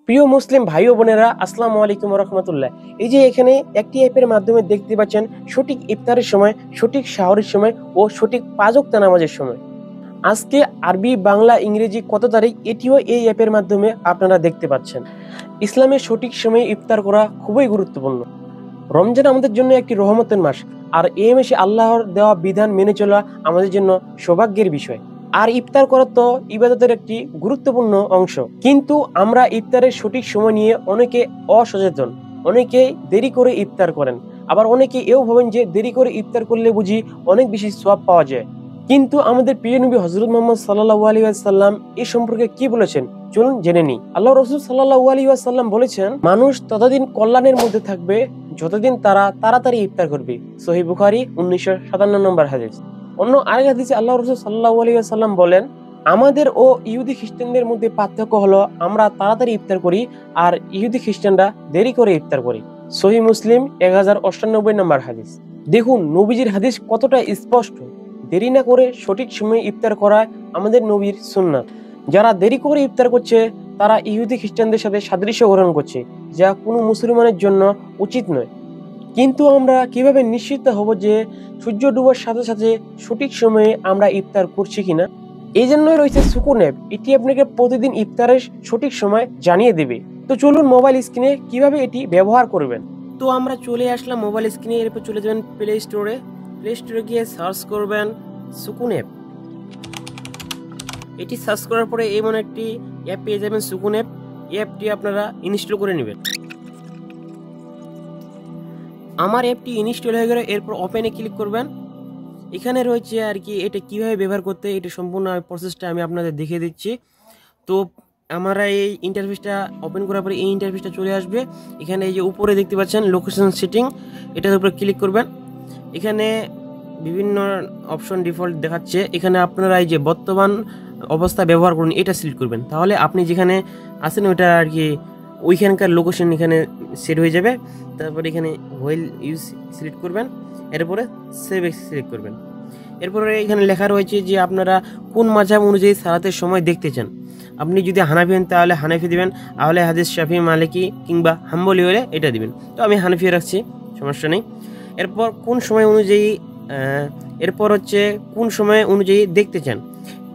প্রিয় মুসলিম ভাই ও বোনেরা, আসসালামু আলাইকুম ওয়া রাহমাতুল্লাহ। এই যে এখানে একটি অ্যাপের মাধ্যমে দেখতে পাচ্ছেন সঠিক ইফতারের সময়, সঠিক সাহরের সময় ও সঠিক পাঁচ ওয়াক্ত নামাজের সময়। আজকে আরবি, বাংলা, ইংরেজি কত তারিখ এটিও এই অ্যাপের মাধ্যমে আপনারা দেখতে পাচ্ছেন। ইসলামের সঠিক সময়ে ইফতার করা খুবই গুরুত্বপূর্ণ। রমজান আমাদের জন্য একটি রহমতের মাস, আর এই মাসে আল্লাহর দেওয়া বিধান মেনে চলা আমাদের জন্য সৌভাগ্যের বিষয়। আর ইফতার করা তো ইবাদতের একটি গুরুত্বপূর্ণ অংশ, কিন্তু আমরা ইফতারের সঠিক সময় নিয়ে অনেকে অসচেতন। অনেকে দেরি করে ইফতার করেন, আবার অনেকে এও ভাবেন যে দেরি করে ইফতার করলে বুঝি অনেক বেশি সওয়াব পাওয়া যায়। কিন্তু আমাদের প্রিয় নবী হযরত মুহাম্মদ সাল্লাল্লাহু আলাইহি ওয়াসাল্লাম এই সম্পর্কে কি বলেছেন চলুন জেনে নিই। আল্লাহ রাসূল সাল্লাল্লাহু আলাইহি ওয়াসাল্লাম বলেছেন, মানুষ ততদিন কল্যাণের মধ্যে থাকবে যতদিন তারা তাড়াতাড়ি ইফতার করবে। সহিহ বুখারী 1957 নম্বর হাদিস। অন্য আরেক হাদিসে আল্লাহ রাসূল সাল্লাল্লাহু আলাইহি ওয়াসাল্লাম বলেন, আমাদের ও ইহুদি খ্রিস্টানদের মধ্যে পার্থক্য হলো আমরা তাড়াতাড়ি ইফতার করি আর ইহুদি খ্রিস্টানরা দেরি করে ইফতার করে। সহিহ মুসলিম 1098 নম্বর হাদিস। দেখুন নবীজির হাদিস কতটা স্পষ্ট। দেরি না করে সঠিক সময়ে ইফতার করা আমাদের নবীর সুন্নাত। যারা দেরি করে ইফতার করছে তারা ইহুদি খ্রিস্টানদের সাথে সাদৃশ্য গ্রহণ করছে, যা কোনো মুসলমানের জন্য উচিত নয়। কিন্তু আমরা কিভাবে নিশ্চিত হব যে সূর্য ডুবার সাথে সাথে সঠিক সময়ে আমরা ইফতার করছি কিনা? এই জন্যই রয়েছে সুকুন অ্যাপ। এটি আপনাকে প্রতিদিন ইফতারের সঠিক সময় জানিয়ে দেবে। তো চলুন মোবাইল স্ক্রিনে কিভাবে এটি ব্যবহার করবেন। তো আমরা চলে আসলাম মোবাইল স্ক্রিনে। এরপর চলে যাবেন প্লে স্টোরে। প্লে স্টোরে গিয়ে সার্চ করবেন সুকুন অ্যাপ। এটি সার্চ করার পরে এমন একটি অ্যাপ পেয়ে যাবেন সুকুন অ্যাপ। এই অ্যাপটি আপনারা ইনস্টল করে নেবেন। আমার অ্যাপটি ইনস্টল হয়ে গেলে এরপর ওপেনে ক্লিক করবেন। এখানে রয়েছে আর কি এটা কিভাবে ব্যবহার করতে, এটা সম্পূর্ণ প্রসেসটা আমি আপনাদের দেখিয়ে দিচ্ছি। তো আমরা এই ইন্টারফেসটা ওপেন করার পরে এই ইন্টারফেসটা চলে আসবে। এখানে এই যে উপরে দেখতে পাচ্ছেন লোকেশন সেটিং, এটার উপরে ক্লিক করবেন। এখানে বিভিন্ন অপশন ডিফল্ট দেখাচ্ছে। এখানে আপনারা এই যে বর্তমান অবস্থা ব্যবহার করুন এটা সিলেক্ট করবেন, তাহলে আপনি যেখানে আছেন ওইটা আর কি ওইখানকার লোকেশন এখানে সেট হয়ে যাবে। তারপরে এখানে হোয়েল ইউজ সিলেক্ট করবেন, এরপরে সেভ সিলেক্ট করবেন। এরপরে এখানে লেখা রয়েছে যে আপনারা কোন মাযহাব অনুযায়ী সালাতের সময় দেখতে চান। আপনি যদি হানাফি হন তাহলে হানাফি দিবেন, আহলে হাদিস শাফি মালিকি কিংবা হাম্বলি হলে এটা দিবেন। তো আমি হানাফি রাখছি, সমস্যা নেই। এরপর কোন সময় অনুযায়ী কোন সময় অনুযায়ী দেখতে চান,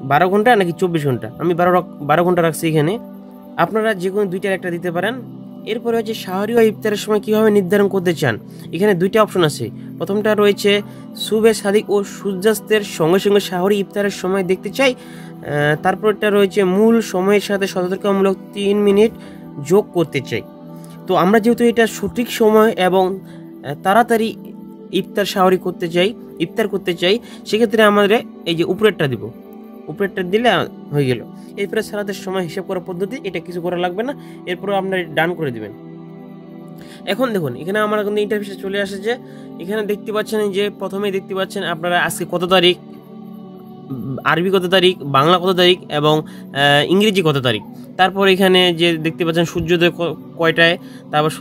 12 ঘন্টা নাকি 24 ঘন্টা। আমি 12 ঘন্টা রাখছি এখানে। আপনারা যে কোনো দুইটার একটা দিতে পারেন। এরপরে হচ্ছে সাহরি ও ইফতারের সময় কীভাবে নির্ধারণ করতে চান। এখানে দুইটা অপশন আছে। প্রথমটা রয়েছে সুবে সাদিক ও সূর্যাস্তের সঙ্গে সঙ্গে সাহরি ইফতারের সময় দেখতে চাই। তারপরটা রয়েছে মূল সময়ের সাথে সতর্কতামূলক 3 মিনিট যোগ করতে চাই। তো আমরা যেহেতু এটা সঠিক সময় এবং তাড়াতাড়ি ইফতার করতে চাই, সেক্ষেত্রে আমাদের এই যে উপরেরটা দিব, উপরেরটা দিলে হয়ে গেল। এরপরে সালাতের সময় হিসাব করার পদ্ধতি, এটা কিছু করা লাগবে না। এরপরে আপনারা ডান করে দিবেন। এখন দেখুন এখানে আমার কিন্তু ইন্টারফেসে চলে আসছে। এখানে দেখতে পাচ্ছেন যে প্রথমেই দেখতে পাচ্ছেন আপনারা আজকে কত তারিখ, আরবি কত তারিখ, বাংলা কত তারিখ এবং ইংরেজি কত তারিখ। তারপর এখানে যে দেখতে পাচ্ছেন সূর্যোদয় কয়টায়, তারপর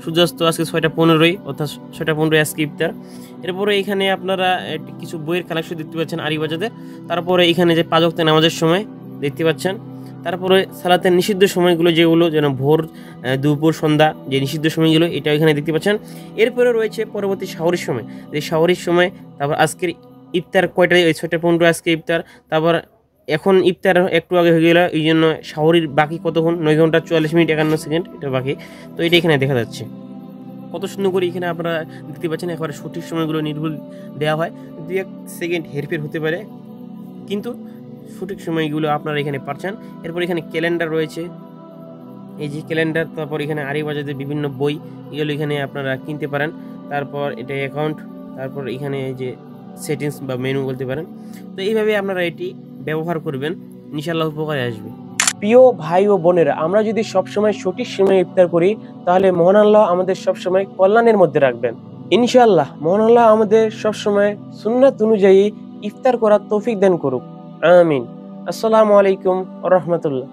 সূর্যাস্ত আজকে 6:15 অর্থাৎ 6:15 আজকে ইফতার। এরপরে এখানে আপনারা কিছু বইয়ের কালেকশন দেখতে পাচ্ছেন আরিবাজাতে। তারপরে এখানে যে 5 ওয়াক্ত নামাজের সময় দেখতে পাচ্ছেন। তারপরে সালাতের নিষিদ্ধ সময়গুলো যেগুলো, যেন ভোর, দুপুর, সন্ধ্যা যে নিষিদ্ধ সময়গুলো, এটা এখানে দেখতে পাচ্ছেন। এরপরে রয়েছে পরবর্তী সাহরির সময়, যে সাহরির সময়। তারপর আজকের ইফতার কয়টায়, 6:15 আজকে ইফতার। তারপর এখন ইফতার একটু আগে হয়ে গেল, এই জন্য সাহরির বাকি কতক্ষণ, 9 ঘন্টা 44 মিনিট 51 সেকেন্ড এটা বাকি। তো এটা এখানে দেখা যাচ্ছে কত সুন্দর করে। এখানে আপনারা দেখতে পাচ্ছেন একবারে সঠিক সময়গুলো নির্ভুল দেওয়া হয়। 2-1 সেকেন্ড হেরফের হতে পারে, কিন্তু সঠিক সময়গুলো আপনারা এখানে পাচ্ছেন। এরপর এখানে ক্যালেন্ডার রয়েছে, এই যে ক্যালেন্ডার। তারপর এখানে আরিবাজাতে বিভিন্ন বই, এগুলো এখানে আপনারা কিনতে পারেন। তারপর এটা অ্যাকাউন্ট, তারপর এখানে এই যে সেটিংস বা মেনু বলতে পারেন। তো এইভাবে আপনারা এটি ব্যবহার করবেন, ইনশাআল্লাহ উপকারে আসবে। প্রিয় ভাই ও বোনেরা, আমরা যদি সবসময় সঠিক সময়ে ইফতার করি তাহলে মহান আল্লাহ আমাদের সবসময় কল্যাণের মধ্যে রাখবেন ইনশাআল্লাহ। মহান আল্লাহ আমাদের সবসময় সুন্নাত অনুযায়ী ইফতার করার তৌফিক দান করুক, আমিন। আসসালামু আলাইকুম ওয়া রাহমাতুল্লাহ।